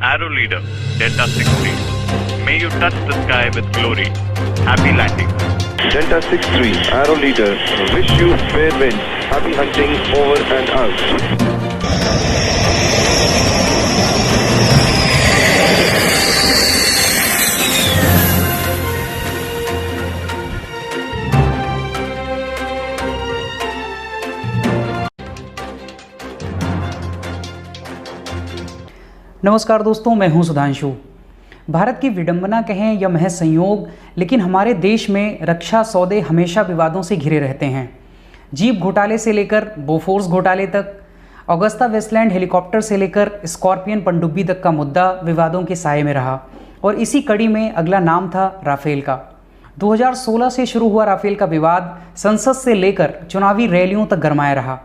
Arrow Leader, Delta 63. May you touch the sky with glory. Happy landing. Delta 63, Arrow Leader, wish you fair winds. Happy hunting over and out. नमस्कार दोस्तों, मैं हूं सुधांशु। भारत की विडंबना कहें या महज संयोग, लेकिन हमारे देश में रक्षा सौदे हमेशा विवादों से घिरे रहते हैं। जीप घोटाले से लेकर बोफोर्स घोटाले तक, ऑगस्टा वेस्टलैंड हेलीकॉप्टर से लेकर स्कॉर्पियन पनडुब्बी तक का मुद्दा विवादों के साए में रहा। और इसी कड़ी में अगला नाम था राफेल का। 2016 से शुरू हुआ राफेल का विवाद संसद से लेकर चुनावी रैलियों तक गरमाया रहा।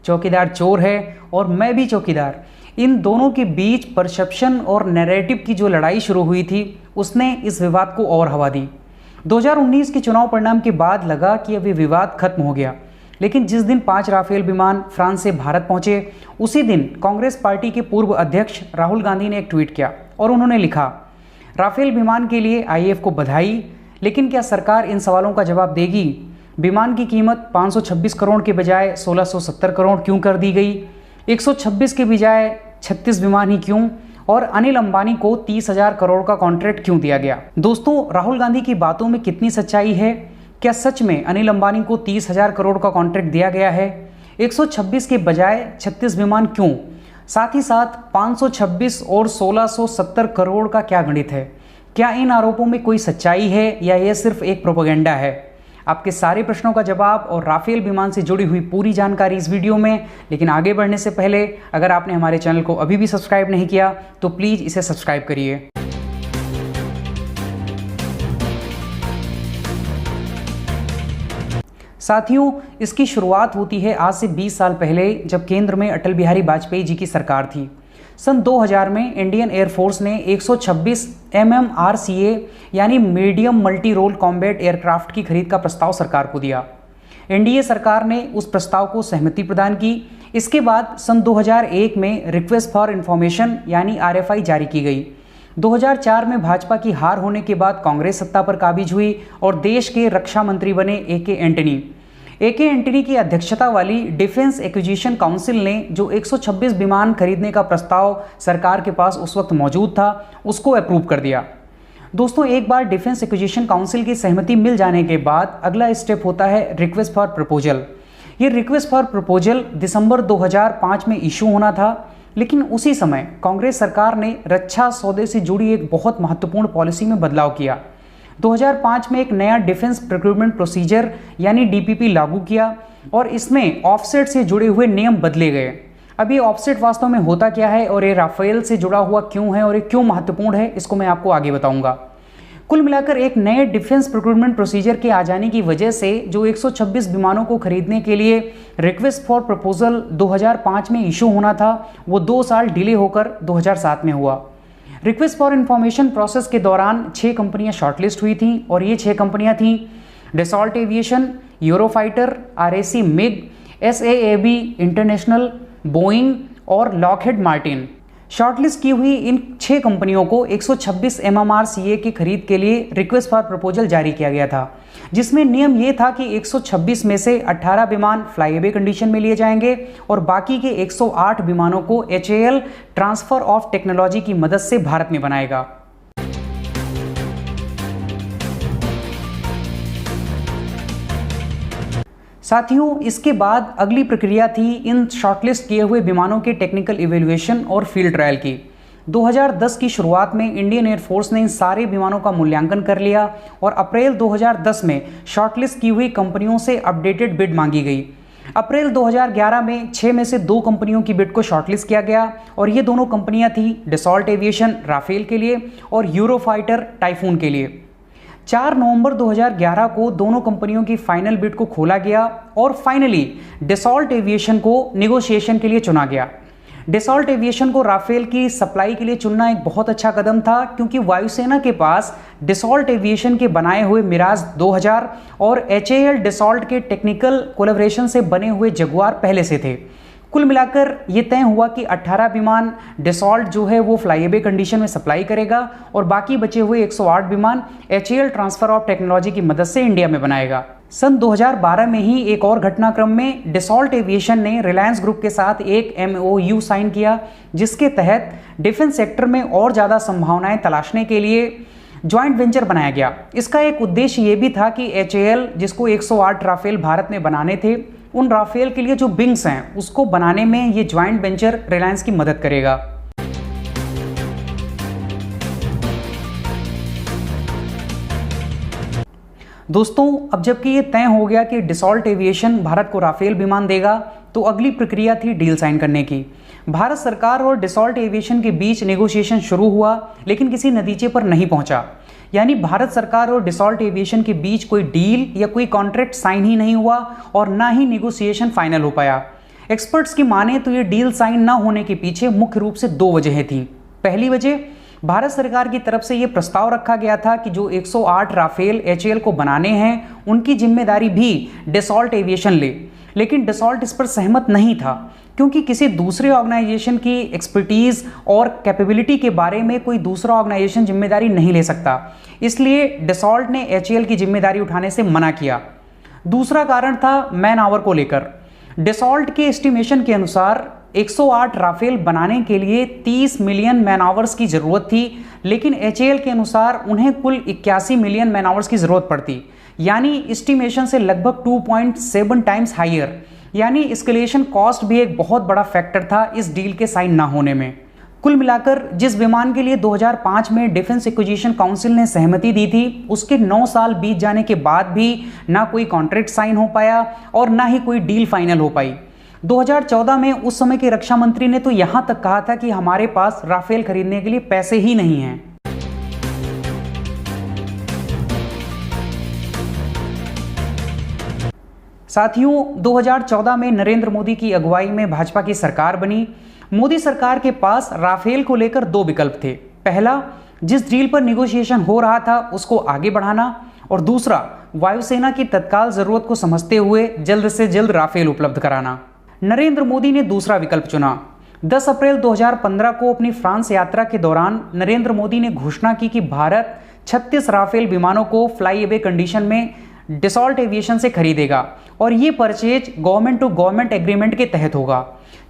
चौकीदार चोर है और मैं भी चौकीदार, इन दोनों के बीच परसेप्शन और नैरेटिव की जो लड़ाई शुरू हुई थी उसने इस विवाद को और हवा दी। 2019 के चुनाव परिणाम के बाद लगा कि अब ये विवाद खत्म हो गया, लेकिन जिस दिन 5 राफेल विमान फ्रांस से भारत पहुंचे उसी दिन कांग्रेस पार्टी के पूर्व अध्यक्ष राहुल गांधी ने एक ट्वीट किया और उन्होंने लिखा, राफेल विमान के लिए आईएएफ को बधाई, लेकिन क्या सरकार इन सवालों का जवाब देगी? विमान की कीमत 526 करोड़ के बजाय 1670 करोड़ क्यों कर दी गई? 126 के बजाय 36 विमान ही क्यों? और अनिल अंबानी को 30,000 करोड़ का कॉन्ट्रैक्ट क्यों दिया गया? दोस्तों, राहुल गांधी की बातों में कितनी सच्चाई है? क्या सच में अनिल अंबानी को 30,000 करोड़ का कॉन्ट्रैक्ट दिया गया है? 126 के बजाय 36 विमान क्यों? साथ ही साथ 526 और 1670 करोड़ का क्या गणित है? क्या इन आरोपों में कोई सच्चाई है या यह सिर्फ एक प्रोपेगेंडा है? आपके सारे प्रश्नों का जवाब और राफेल विमान से जुड़ी हुई पूरी जानकारी इस वीडियो में। लेकिन आगे बढ़ने से पहले अगर आपने हमारे चैनल को अभी भी सब्सक्राइब नहीं किया तो प्लीज़ इसे सब्सक्राइब करिए। साथियों, इसकी शुरुआत होती है आज से 20 साल पहले, जब केंद्र में अटल बिहारी वाजपेयी जी की सरकार थी। सन 2000 में इंडियन एयरफोर्स ने 126 MMRCA यानी medium multi role combat aircraft की खरीद का प्रस्ताव सरकार को दिया। एनडीए सरकार ने उस प्रस्ताव को सहमति प्रदान की। इसके बाद सन 2001 में रिक्वेस्ट फॉर इंफॉर्मेशन यानी RFI जारी की गई। 2004 में भाजपा की हार होने के बाद कांग्रेस सत्ता पर काबिज हुई और देश के रक्षा मंत्री बने AK एंटनी की अध्यक्षता वाली डिफेंस एक्विजिशन काउंसिल ने जो 126 विमान खरीदने का प्रस्ताव सरकार के पास उस वक्त मौजूद था उसको अप्रूव कर दिया। दोस्तों, एक बार डिफेंस एक्विजिशन काउंसिल की सहमति मिल जाने के बाद अगला स्टेप होता है रिक्वेस्ट फॉर प्रपोजल। ये रिक्वेस्ट फॉर प्रपोजल दिसंबर 2005 में इशू होना था, लेकिन उसी समय कांग्रेस सरकार ने रक्षा सौदे से जुड़ी एक बहुत महत्वपूर्ण पॉलिसी में बदलाव किया। 2005 में एक नया डिफेंस प्रोक्योरमेंट प्रोसीजर यानी DPP लागू किया और इसमें ऑफसेट से जुड़े हुए नियम बदले गए। अब ये ऑफसेट वास्तव में होता क्या है और ये राफेल से जुड़ा हुआ क्यों है और ये क्यों महत्वपूर्ण है, इसको मैं आपको आगे बताऊंगा। कुल मिलाकर एक नए डिफेंस प्रोक्योरमेंट प्रोसीजर के आ जाने की वजह से जो 126 विमानों को खरीदने के लिए रिक्वेस्ट फॉर प्रपोजल 2005 में इशू होना था वो 2 साल डिले होकर 2007 में हुआ। रिक्वेस्ट फॉर इंफॉर्मेशन प्रोसेस के दौरान 6 कंपनियां शॉर्टलिस्ट हुई थीं और ये 6 कंपनियां थीं Dassault aviation, Eurofighter, RAC MiG, SAAB international, Boeing और लॉकहीड मार्टिन। शॉर्टलिस्ट की हुई इन 6 कंपनियों को 126 MMRCA की खरीद के लिए रिक्वेस्ट फॉर प्रपोजल जारी किया गया था, जिसमें नियम ये था कि 126 में से 18 विमान फ्लाईअवे कंडीशन में लिए जाएंगे और बाकी के 108 विमानों को HAL ट्रांसफर ऑफ टेक्नोलॉजी की मदद से भारत में बनाएगा। साथियों, इसके बाद अगली प्रक्रिया थी इन शॉर्टलिस्ट किए हुए विमानों के टेक्निकल इवैल्यूएशन और फील्ड ट्रायल की। 2010 की शुरुआत में इंडियन एयरफोर्स ने इन सारे विमानों का मूल्यांकन कर लिया और अप्रैल 2010 में शॉर्टलिस्ट की हुई कंपनियों से अपडेटेड बिड मांगी गई। अप्रैल 2011 में 6 में से 2 कंपनियों की बिड को शॉर्टलिस्ट किया गया और ये दोनों कंपनियां थी डसॉल्ट एविएशन राफेल के लिए और यूरोफाइटर टाइफून के लिए। 4 नवंबर 2011 को दोनों कंपनियों की फाइनल बिड को खोला गया और फाइनली डसॉल्ट एविएशन को नेगोशिएशन के लिए चुना गया। डसॉल्ट एविएशन को राफेल की सप्लाई के लिए चुनना एक बहुत अच्छा कदम था, क्योंकि वायुसेना के पास डसॉल्ट एविएशन के बनाए हुए मिराज 2000 और HAL डसॉल्ट के टेक्निकल कोलैबोरेशन से बने हुए जगुआर पहले से थे। कुल मिलाकर ये तय हुआ कि 18 विमान डसॉल्ट जो है वो फ्लाईएबे कंडीशन में सप्लाई करेगा और बाकी बचे हुए 108 विमान HAL ट्रांसफर ऑफ टेक्नोलॉजी की मदद से इंडिया में बनाएगा। सन 2012 में ही एक और घटनाक्रम में डसॉल्ट एविएशन ने रिलायंस ग्रुप के साथ एक MOU साइन किया, जिसके तहत डिफेंस सेक्टर में और ज़्यादा संभावनाएं तलाशने के लिए ज्वाइंट वेंचर बनाया गया। इसका एक उद्देश्य ये भी था कि HAL जिसको 108 राफेल भारत में बनाने थे, उन राफेल के लिए जो विंग्स हैं उसको बनाने में ये ज्वाइंट वेंचर रिलायंस की मदद करेगा। दोस्तों, अब जबकि ये तय हो गया कि डसॉल्ट एविएशन भारत को राफेल विमान देगा, तो अगली प्रक्रिया थी डील साइन करने की। भारत सरकार और डसॉल्ट एविएशन के बीच नेगोशिएशन शुरू हुआ, लेकिन किसी नतीजे पर नहीं पहुंचा। यानी भारत सरकार और डसॉल्ट एविएशन के बीच कोई डील या कोई कॉन्ट्रैक्ट साइन ही नहीं हुआ और ना ही नेगोशिएशन फाइनल हो पाया। एक्सपर्ट्स की माने तो ये डील साइन ना होने के पीछे मुख्य रूप से 2 वजहें थीं। पहली वजह, भारत सरकार की तरफ से ये प्रस्ताव रखा गया था कि जो 108 राफेल HAL को बनाने हैं उनकी जिम्मेदारी भी डसॉल्ट एविएशन ले, लेकिन डसॉल्ट इस पर सहमत नहीं था, क्योंकि किसी दूसरे ऑर्गेनाइजेशन की एक्सपर्टीज और कैपेबिलिटी के बारे में कोई दूसरा ऑर्गेनाइजेशन जिम्मेदारी नहीं ले सकता। इसलिए डसॉल्ट ने HAL की जिम्मेदारी उठाने से मना किया। दूसरा कारण था मैन आवर को लेकर। डसॉल्ट के एस्टिमेशन के अनुसार 108 राफेल बनाने के लिए 30 मिलियन मैन आवर्स की ज़रूरत थी, लेकिन HAL के अनुसार उन्हें कुल 81 मिलियन मैन आवर्स की ज़रूरत पड़ती, यानी एस्टिमेशन से लगभग 2.7 टाइम्स हायर। यानी एस्केलेशन कॉस्ट भी एक बहुत बड़ा फैक्टर था इस डील के साइन ना होने में। कुल मिलाकर जिस विमान के लिए 2005 में डिफेंस एक्विजिशन काउंसिल ने सहमति दी थी, उसके 9 साल बीत जाने के बाद भी ना कोई कॉन्ट्रैक्ट साइन हो पाया और ना ही कोई डील फाइनल हो पाई। 2014 में उस समय के रक्षा मंत्री ने तो यहां तक कहा था कि हमारे पास राफेल खरीदने के लिए पैसे ही नहीं हैं। साथियों, 2014 में नरेंद्र मोदी की अगुवाई में भाजपा की सरकार बनी। मोदी सरकार के पास राफेल को लेकर 2 विकल्प थे। पहला, जिस डील पर निगोशिएशन हो रहा था उसको आगे बढ़ाना, और दूसरा, वायुसेना की तत्काल जरूरत को समझते हुए जल्द से जल्द राफेल उपलब्ध कराना। नरेंद्र मोदी ने दूसरा विकल्प चुना। 10 अप्रैल 2015 को अपनी फ्रांस यात्रा के दौरान नरेंद्र मोदी ने घोषणा की कि भारत 36 राफेल विमानों को फ्लाईएबे कंडीशन में डसॉल्ट एविएशन से खरीदेगा और ये purchase government to government agreement के तहत होगा।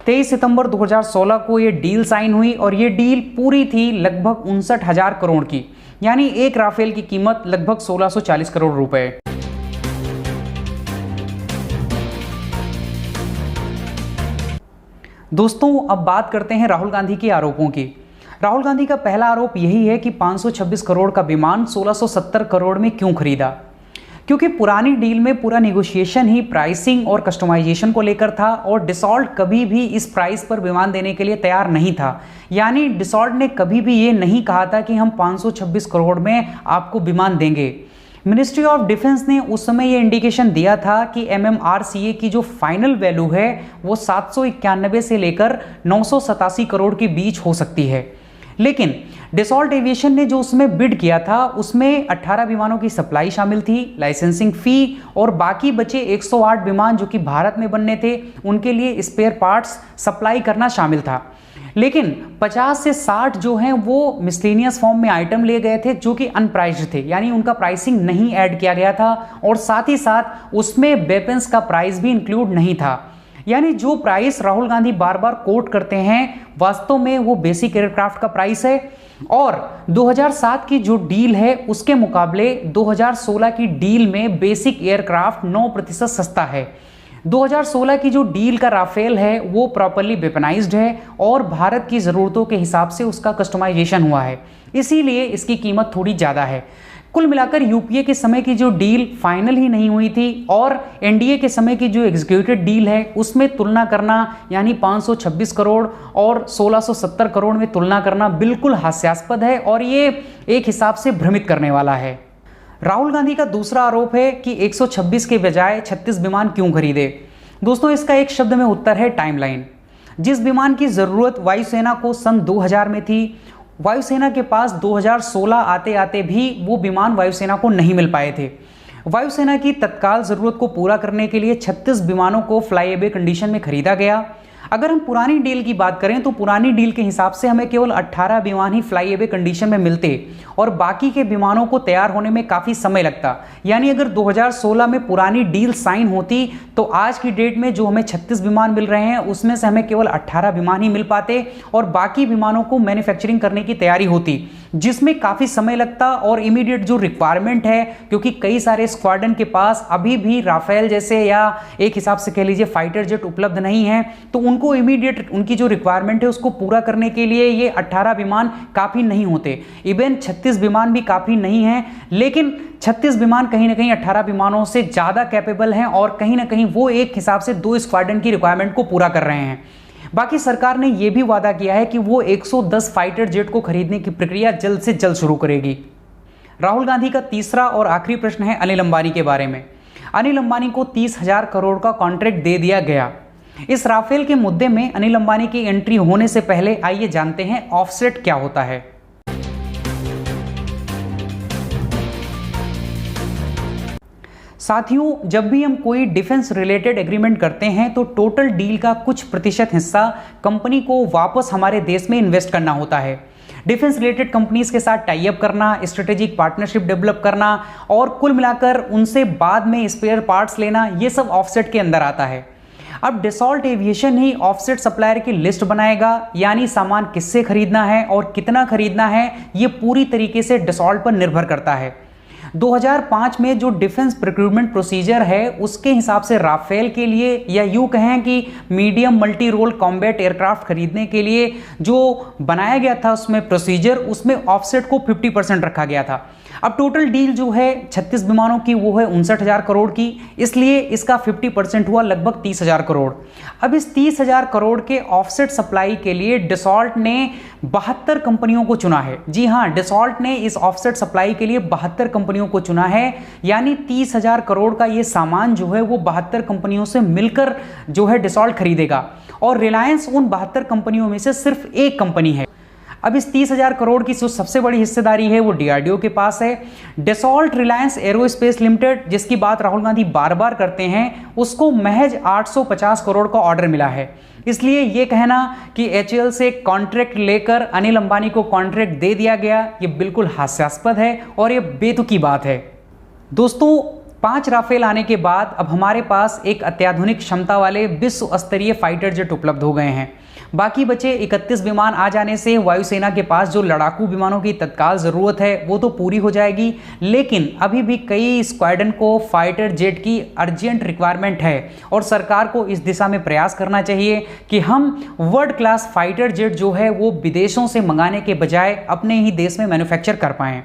23 सितंबर 2016 को ये डील साइन हुई और ये डील पूरी थी लगभग 59,000 करोड़ की, यानी एक राफेल की कीमत लगभग 1640 करोड़ रुपए। दोस्तों, अब बात करते हैं राहुल गांधी के आरोपों की। राहुल गांधी का पहला आरोप यही है कि 526 करोड़ का विमान 1670 करोड़ में क्यों खरीदा, क्योंकि पुरानी डील में पूरा नेगोशिएशन ही प्राइसिंग और कस्टमाइजेशन को लेकर था और डसॉल्ट कभी भी इस प्राइस पर विमान देने के लिए तैयार नहीं था। यानी डसॉल्ट ने कभी भी ये नहीं कहा था कि हम 526 करोड़ में आपको विमान देंगे। मिनिस्ट्री ऑफ डिफेंस ने उस समय ये इंडिकेशन दिया था कि MMRCA की जो फाइनल वैल्यू है वो 791 से लेकर 987 करोड़ के बीच हो सकती है, लेकिन डसॉल्ट एविएशन ने जो उसमें बिड किया था उसमें 18 विमानों की सप्लाई शामिल थी, लाइसेंसिंग फी और बाकी बचे 108 विमान जो कि भारत में बनने थे उनके लिए स्पेयर पार्ट्स सप्लाई करना शामिल था। लेकिन 50 से 60 जो हैं वो मिसलेनियस फॉर्म में आइटम लिए गए थे जो कि अनप्राइस्ड थे, यानी उनका प्राइसिंग नहीं ऐड किया गया था और साथ ही साथ उसमें वेपन्स का प्राइस भी इंक्लूड नहीं था। यानी जो प्राइस राहुल गांधी बार बार कोट करते हैं वास्तव में वो बेसिक एयरक्राफ्ट का प्राइस है और 2007 की जो डील है उसके मुकाबले 2016 की डील में बेसिक एयरक्राफ्ट 9% सस्ता है। 2016 की जो डील का राफेल है वो प्रॉपर्ली वेपनाइज्ड है और भारत की ज़रूरतों के हिसाब से उसका कस्टमाइजेशन हुआ है, इसीलिए इसकी कीमत थोड़ी ज़्यादा है। कुल मिलाकर यूपीए के समय की जो डील फाइनल ही नहीं हुई थी और एनडीए के समय की जो एग्जीक्यूटेड डील है उसमें तुलना करना, यानी 526 करोड़ और 1670 करोड़ में तुलना करना बिल्कुल हास्यास्पद है और ये एक हिसाब से भ्रमित करने वाला है। राहुल गांधी का दूसरा आरोप है कि 126 के बजाय 36 विमान क्यों खरीदे। दोस्तों, इसका एक शब्द में उत्तर है टाइमलाइन। जिस विमान की ज़रूरत वायुसेना को सन 2000 में थी, वायुसेना के पास 2016 आते आते भी वो विमान वायुसेना को नहीं मिल पाए थे। वायुसेना की तत्काल ज़रूरत को पूरा करने के लिए 36 विमानों को फ्लाईएबे कंडीशन में खरीदा गया। अगर हम पुरानी डील की बात करें तो पुरानी डील के हिसाब से हमें केवल 18 विमान ही फ्लाई अवे कंडीशन में मिलते और बाकी के विमानों को तैयार होने में काफ़ी समय लगता। यानी अगर 2016 में पुरानी डील साइन होती तो आज की डेट में जो हमें 36 विमान मिल रहे हैं उसमें से हमें केवल 18 विमान ही मिल पाते और बाकी विमानों को मैन्युफैक्चरिंग करने की तैयारी होती, जिसमें काफ़ी समय लगता और इमीडिएट जो रिक्वायरमेंट है, क्योंकि कई सारे स्क्वाड्रन के पास अभी भी राफेल जैसे या एक हिसाब से कह लीजिए फाइटर जेट उपलब्ध नहीं है, तो उनको इमीडिएट उनकी जो रिक्वायरमेंट है उसको पूरा करने के लिए ये 18 विमान काफ़ी नहीं होते। इवन 36 विमान भी काफ़ी नहीं है, लेकिन 36 विमान कहीं ना कहीं 18 विमानों से ज़्यादा कैपेबल हैं और कहीं ना कहीं वो एक हिसाब से 2 स्क्वाड्रन की रिक्वायरमेंट को पूरा कर रहे हैं। बाकी सरकार ने यह भी वादा किया है कि वो 110 फाइटर जेट को खरीदने की प्रक्रिया जल्द से जल्द शुरू करेगी। राहुल गांधी का तीसरा और आखिरी प्रश्न है अनिल अंबानी के बारे में। अनिल अंबानी को 30,000 करोड़ का कॉन्ट्रैक्ट दे दिया गया। इस राफेल के मुद्दे में अनिल अंबानी की एंट्री होने से पहले आइए जानते हैं ऑफसेट क्या होता है। साथियों, जब भी हम कोई डिफेंस रिलेटेड एग्रीमेंट करते हैं तो टोटल डील का कुछ प्रतिशत हिस्सा कंपनी को वापस हमारे देश में इन्वेस्ट करना होता है। डिफेंस रिलेटेड कंपनीज के साथ टाई अप करना, स्ट्रेटेजिक पार्टनरशिप डेवलप करना और कुल मिलाकर उनसे बाद में स्पेयर पार्ट्स लेना, ये सब ऑफसेट के अंदर आता है। अब डसॉल्ट एविएशन ही ऑफसेट सप्लायर की लिस्ट बनाएगा, यानी सामान किससे खरीदना है और कितना खरीदना है ये पूरी तरीके से डसॉल्ट पर निर्भर करता है। 2005 में जो डिफेंस प्रोक्यूरमेंट प्रोसीजर है उसके हिसाब से राफेल के लिए या यूं कहें कि medium multi role combat aircraft खरीदने के लिए जो बनाया गया था उसमें प्रोसीजर, उसमें ऑफसेट को 50% रखा गया था। अब टोटल डील जो है 36 विमानों की वो है 59,000 करोड़ की, इसलिए इसका 50% हुआ लगभग 30,000 करोड़। अब इस 30,000 करोड़ के ऑफसेट सप्लाई के लिए डसॉल्ट ने 72 कंपनियों को चुना है। जी हाँ, डसॉल्ट ने इस ऑफसेट सप्लाई के लिए 72 कंपनियों को चुना है, यानी 30,000 करोड़ का ये सामान जो है वो 72 कंपनियों से मिलकर जो है डसॉल्ट खरीदेगा और रिलायंस उन 72 कंपनियों में से सिर्फ एक कंपनी है। अब इस 30,000 करोड़ की जो सबसे बड़ी हिस्सेदारी है वो डीआरडीओ के पास है। डसॉल्ट रिलायंस एरोस्पेस लिमिटेड, जिसकी बात राहुल गांधी बार बार करते हैं, उसको महज 850 करोड़ का ऑर्डर मिला है। इसलिए ये कहना कि एचएएल से कॉन्ट्रैक्ट लेकर अनिल अंबानी को कॉन्ट्रैक्ट दे दिया गया, ये बिल्कुल हास्यास्पद है और ये बेतुकी बात है। दोस्तों, 5 राफेल आने के बाद अब हमारे पास एक अत्याधुनिक क्षमता वाले विश्व स्तरीय फाइटर जेट उपलब्ध हो गए हैं। बाकी बचे 31 विमान आ जाने से वायुसेना के पास जो लड़ाकू विमानों की तत्काल ज़रूरत है वो तो पूरी हो जाएगी, लेकिन अभी भी कई स्क्वाड्रन को फाइटर जेट की अर्जेंट रिक्वायरमेंट है और सरकार को इस दिशा में प्रयास करना चाहिए कि हम वर्ल्ड क्लास फाइटर जेट जो है वो विदेशों से मंगाने के बजाय अपने ही देश में मैन्युफैक्चर कर पाएँ।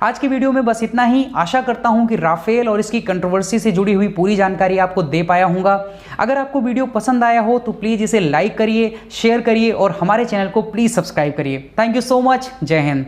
आज की वीडियो में बस इतना ही। आशा करता हूं कि राफेल और इसकी कंट्रोवर्सी से जुड़ी हुई पूरी जानकारी आपको दे पाया हूंगा। अगर आपको वीडियो पसंद आया हो तो प्लीज़ इसे लाइक करिए, शेयर करिए और हमारे चैनल को प्लीज़ सब्सक्राइब करिए। Thank you so much. जय हिंद।